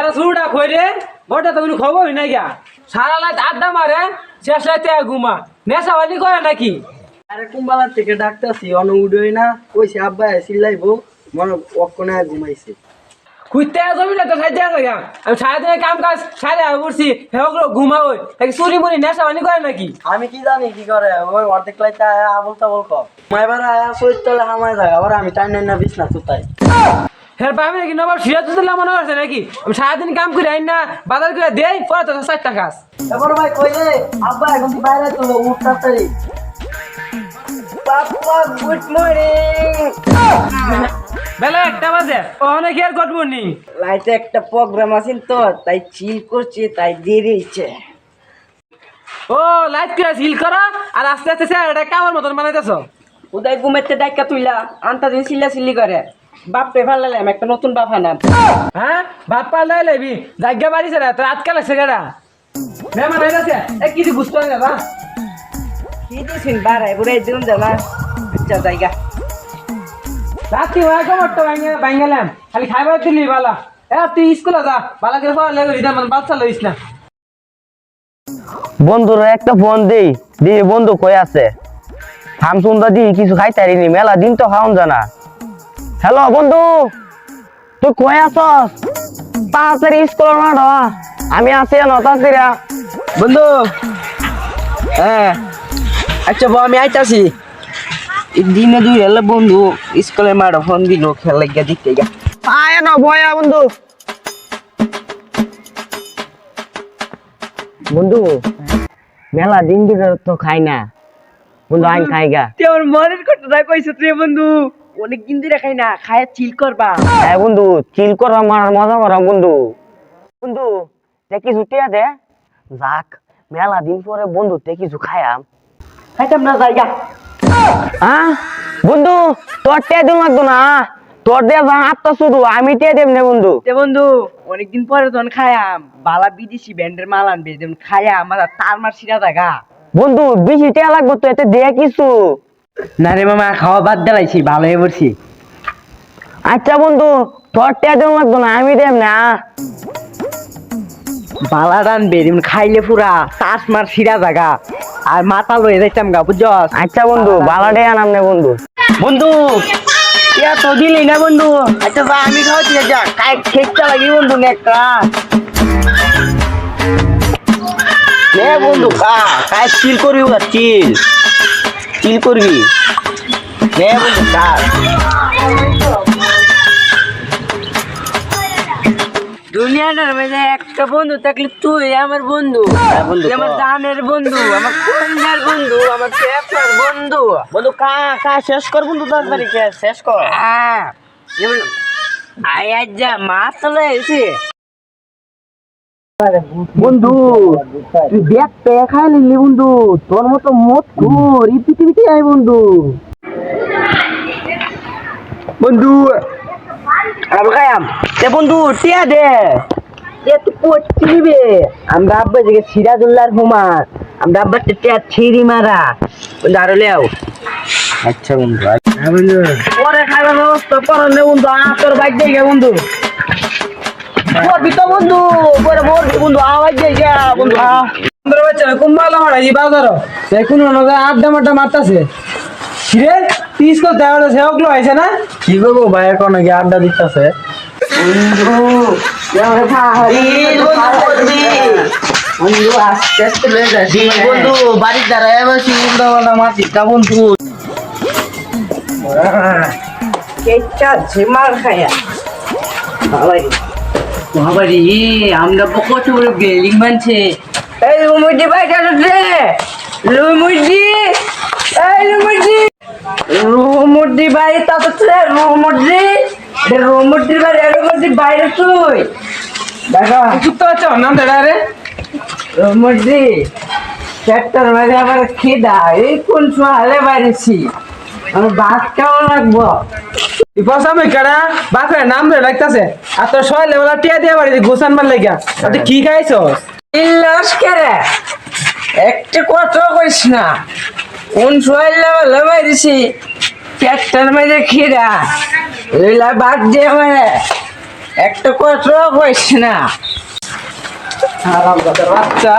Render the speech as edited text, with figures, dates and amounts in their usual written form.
সারা শুরুটা কইরে বড়টা তো কোনো খবরই নাই গা সারা রাত আড্ডা মারে শেষ রাতে ঘুমা নেশাবাজি করে নাকি আরে কুম্বালার থেকে ডাকতেছি অন উড়োই না কইছে আব্বা চিল্লাইবো মনে অক্ষণে ঘুমাইছে খুঁজতে জমিটা তো সাইজে আছে গা আমি সারাদিনে কাম কাজ সারে করছি হেগুলো ঘুমা ওই চুরি মুড়ি নেশাবাজি করে নাকি আমি কি জানি কি করে ওই অর্ধেক লাইতে আয়া আবল তাবল কর মাইবার আয়া সইত তলে হামায় যায় আবার আমি টাইম না বিছনা সুতাই হ্যাঁ আমি নাকি নবার সিরাজ দিলাম মনে হচ্ছে নাকি আমি সারাদিন কাম করে আইন না বাজার করে দেই পরে তো 4টা কাজ এবার ভাই কইলে আব্বা এখন কি বাইরে তো উঠ তাড়াতাড়ি পাপা গুড মর্নিং বেলা 1টা বাজে অনেক আর গুড মর্নিং লাইটে একটা প্রোগ্রাম আছে তো তাই চিল করছে তাই দেরি হইছে ও লাইট করে সিল করো আর আস্তে আস্তে এটা কামার মতন বানাইতেছ উদয় ঘুমাইতে ডাইকা তুইলা আনতা দিন চিল্লা চিল্লি করে বাপ পে ফেলালাম একটা নতুন বাপ আনাম হ্যাঁ ভাত পাল্লাই লাইবি জায়গা বাড়িছে না তোর আজকাল আছে গেরা মেহমান হয়ে গেছে কিছু বুঝতে পারি না কি দিছিন বাড়াই বুড়াই দিন দেবা আচ্ছা জায়গা রাত্রি হয়ে কমরটা ভাঙালাম খালি খাইবার দিলি বালা তুই স্কুলে যা বালা করে পড়া লেগে দিতাম বাচ্চা লইস না বন্ধুর একটা ফোন দেই দিয়ে বন্ধু কই আছে থামসুন্দা দি কিছু খাইতারিনি মেলা দিন তো খাওন জানা হ্যালো বন্ধু তুই কই আছস তাড়াতাড়ি স্কুল না আমি আছি নতাছিরা বন্ধু হ্যাঁ আচ্ছা আমি আইতাছি দিনে দুই হলে বন্ধু স্কুলে মার ফোন দিল খেলা গিয়া দিতে গা আয় না ভয়া বন্ধু বন্ধু মেলা দিন দিন তো খাই না বন্ধু আইন খাই গা তোর মনের কথাটা কইছ রে বন্ধু অনেক দিন ধরে খাই না খায়া চিল করবা হ্যাঁ বন্ধু চিল করা মার মজা করা বন্ধু বন্ধু দেখি ছুটিয়া দে যাক মেলা দিন পরে বন্ধু তে কিছু খায়াম খাইতাম না জায়গা হ্যাঁ বন্ধু তোর তে দিন লাগতো না তোর দিয়ে যা আত্মা শুরু আমি তে দেব না বন্ধু তে বন্ধু অনেকদিন পরে তখন খায়াম বালা বিদেশি ব্যান্ডের মাল আনবে যেমন খায়া আমার তার মার সিরা জায়গা বন্ধু বেশি তে লাগবো তো এতে দে কিছু না রে মামা খাওয়া বাদ দিলাইছি ভালো হয়ে পড়ছি আচ্ছা বন্ধু তোর তে দিন লাগতো না আমি দেব না বালা রানবে যেমন খাইলে পুরা তাস মার সিরা জায়গা আর মাথা লয়ে যাইতাম গা বুঝছস আচ্ছা বন্ধু বালা ডে আনাম না বন্ধু বন্ধু ইয়া তো দিলি না বন্ধু আচ্ছা যা আমি খাওয়াচ্ছি যা কাই খেতে লাগি বন্ধু নেকটা নে বন্ধু কাই চিল করবি ওরা চিল করবি নে বন্ধু দুনিয়াটার মধ্যে একটা বন্ধু থাকলে তুই আমার বন্ধু তুই আমার জানের বন্ধু আমার কন্যার বন্ধু আমার পেপার বন্ধু বন্ধু কা শেষ কর বন্ধু তাড়াতাড়ি শেষ কর যেমন আয় যা মাছ চলে এসে বন্ধু তুই ব্যাগ পে খাই নিলি বন্ধু তোর মতো মত ঘুর এই পৃথিবীতে আয় বন্ধু বন্ধু আমি খাইয়াম তে বন্ধু টিয়া দে তুই পড়তে দিবে আমরা আব্বা যে সিরাজুল্লাহর হুমার আমরা আব্বা টিয়া ছিড়ি মারা বন্ধু আরো লেও আচ্ছা বন্ধু পরে খাইবার ব্যবস্থা করেন রে বন্ধু তোর বাইক দিয়ে বন্ধু মরবি তো বন্ধু পরে মরবি বন্ধু আওয়াজ দিয়ে বন্ধু কুম্বালা মারাই বাজার কোন আড্ডা মাড্ডা মারতাছে কিরে পিস করতে সেগুলো হয়েছে না কি করবো ভাই এখন নাকি আড্ডা দিতেছে বন্ধু আস্তে আস্তে লয়ে যাচ্ছি বন্ধু বাড়ির দাঁড়ায় বসি উল্টা মাটিটা বন্ধু কেটা ঝিমার খায়া বাবারি আমরা কত বড় বিল্ডিং বানছে এই রুমুজি ভাই রে রুমুজি এই রুমুজি রুমুজি ভাই তাতে রুমুজি ভাই রুমুজি বাইরে তুই দেখা কুত্তা বাচ্চা নাম দেড়া রে রুমুজি সেক্টর মাঝে আমার খিদা এই কোন সোহালে বাইরেছি আমার ভাত কেমন লাগবো আমি কারা বাপের নাম ধরে রাখতেছে আর তোর সবাই লেবেলা টিয়া দিয়ে বাড়ি গোসান মার লেগা আর তুই কি খাইছস ইল্লাস কেরে একটা কথা কইস না কোন সোহাল লেবেলা বাইরেছি সেক্টর মাঝে খিদা লইলা বাদ দিয়ে আমার একটা কথা কইস না হারামজাদার বাচ্চা